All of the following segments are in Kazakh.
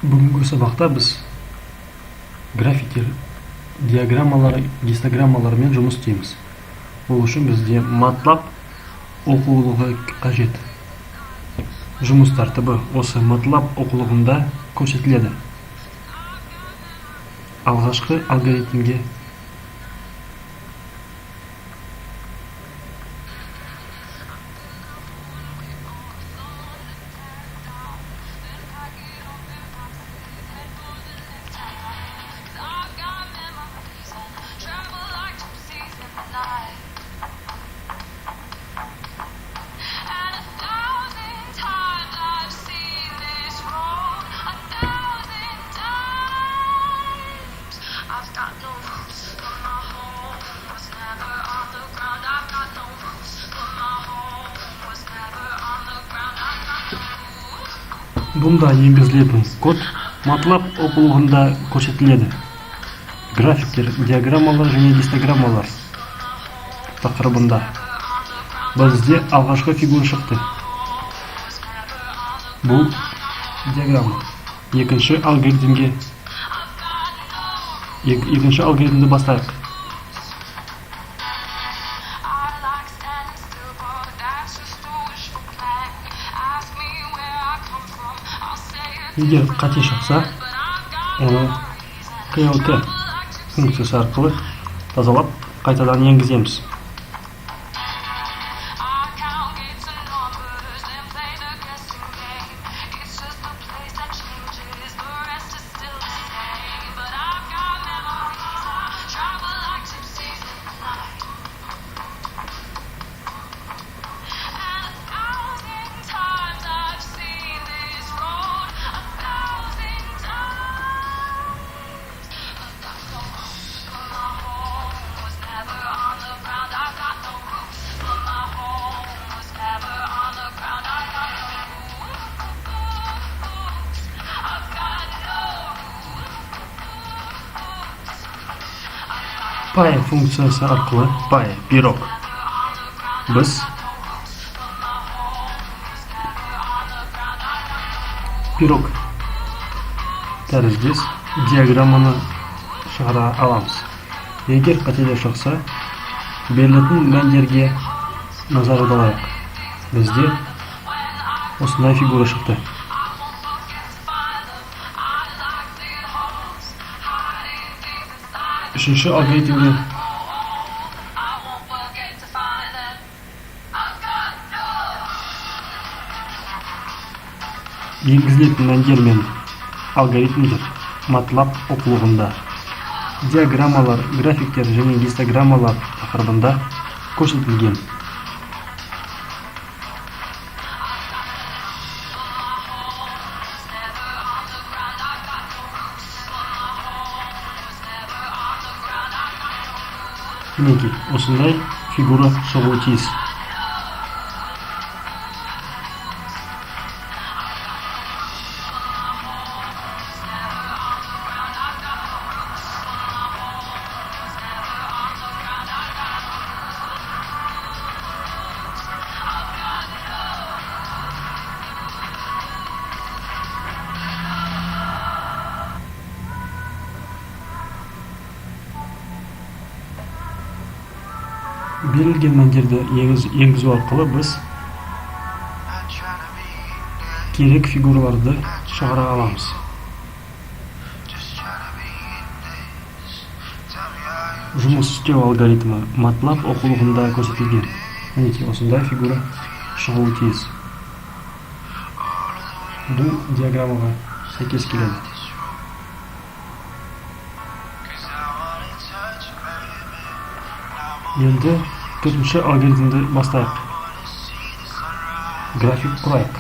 Бүгінгі сабақта біз графиктер, диаграммалар, гистограммалармен жұмыс істейміз. Бұл үшін бізде MATLAB оқулығы қажет. Жұмыс тәртібі осы MATLAB оқулығында көрсетіледі. Алғашқы алгоритмге Бұнда енгізілетін код MATLAB оқулығында көрсетіледі. Графиктер, диаграммалар және гистограммалар тақырыбында. Бізде алғашқы фигура шықты. Бұл диаграмма. Екінші алгоритмді бастайық. Егер қате шықса, оны CLK функциясы арқылы тазалап, қайтадан енгіземіз. Py функциясы арқылы пирог. Біз пирог тәріздес диаграмманы шығара аламыз. Егер қателер шықса, берілетін мәндерге назар аударайық. Бізде осындай фигура шықты. Үшінші алгоритмге енгізілетін мәндер мен алгоритмдер MATLAB оқулығында, диаграммалар, графиктер және гистограммалар тақырыбында көрсетілген. Мінекей, осындай фигура шығуы тиіс. Берілген мәндерді енгізу арқылы біз керек фигураларды шығара аламыз. Жұмыс істеу алгоритмі MATLAB оқулығында көрсетілген. Мінекей, осындай фигура шығуы тиіс. Бұл диаграммаға сәйкес келеді. Енді төртінші алгоритмді бастайық. График құрайық.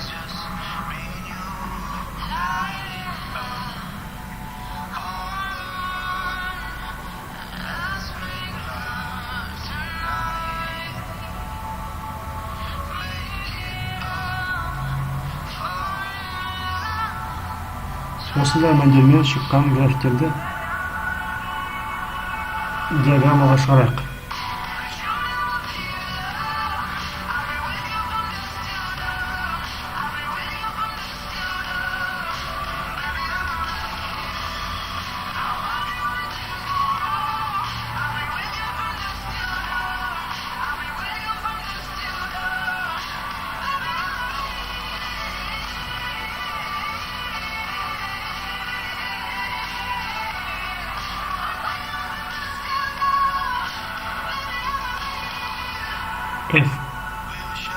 Осындай мәндермен шыққан графиктерді диаграммаға шығарайық.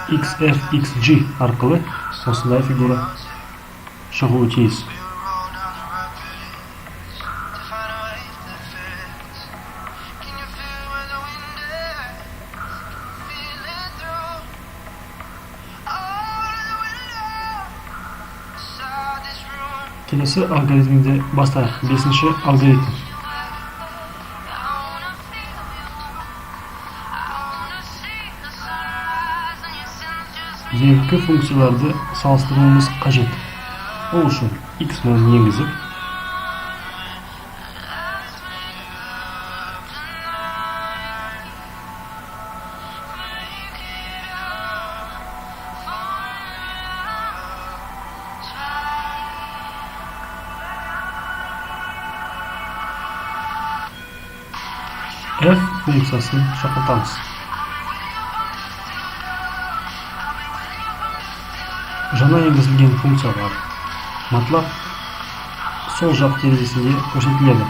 xfxg аркылы осындай фигура шығуы тиіс. Келесі алгоритмді бастайық. 5-ші алгоритм. Екі функцияларды салыстыруымыз қажет. Ол үшін x мәнін енгізіп, f функциясын шақыртамыз. Жаңа енгізілген функциялар MATLAB сол жақ терезесінде көрсетіледі.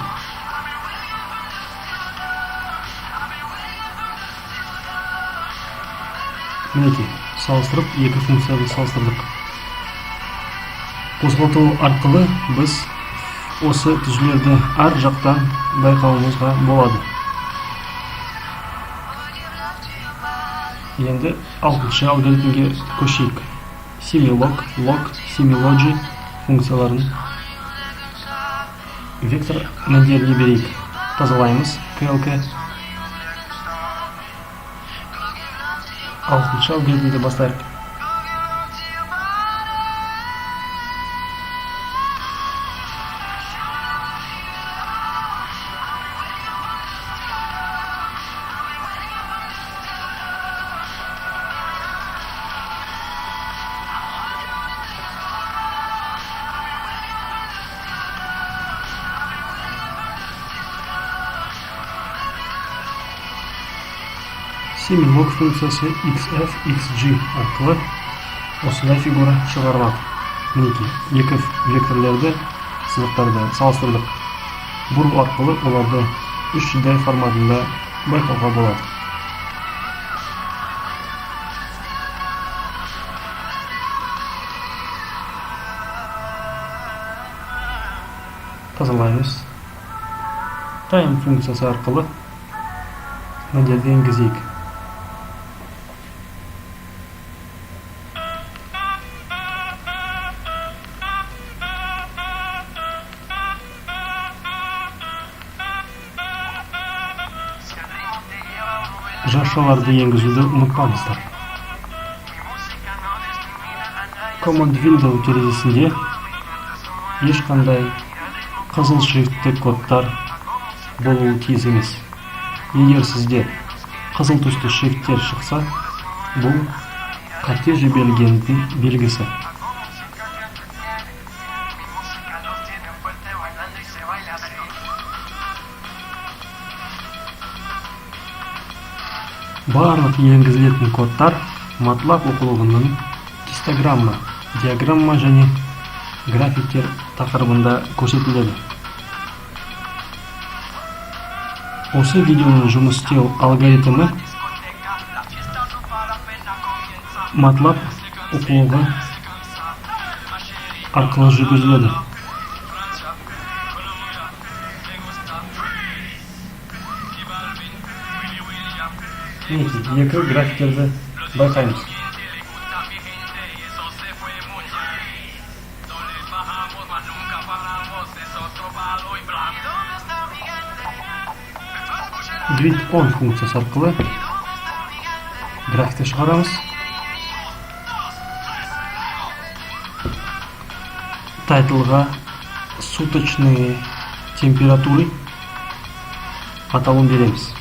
Мінекей, салыстырып, екі функцияны салыстырдық. Қозғалту арқылы біз осы түзулерді ар жақтан байқауымызға болады. Енді 6-шы алгоритмге көшейік. Similog, log, similogy функцияларын вектор мәндеріне берейік. Тазалаймыз. KLK. 6-шы алгоритмді бастайық. Similog функциясы xfxg арқылы осындай фигура шығарылады. Мінекей, екі векторлерді, сызықтарды салыстырдық. Бұру арқылы оларды 3D форматында байқауға болады. Тазалаймыз. Time функциясы арқылы мәндерді енгізейік. Жашаларды енгізуді ұмытпаңыздар. Command Window терезесінде ешқандай қызыл шрифтті кодтар болуы тиіс емес. Егер сізде қызыл түсті шрифттер шықса, бұл қате жіберілгендің белгісі. Барлық енгізілетін кодтар MATLAB оқулығының гистограмма, диаграмма және графиктер тақырыбында көрсетіледі. Осы видеоның жұмыс істеу алгоритмі MATLAB оқулығы арқылы жүргізіледі. Екі графиктерді байқаймыз. Grid on функциясы арқылы графикті шығарамыз. Тайтлға суточные температуры атауын береміз.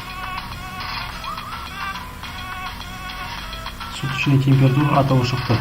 Суточный температура атауы шықты.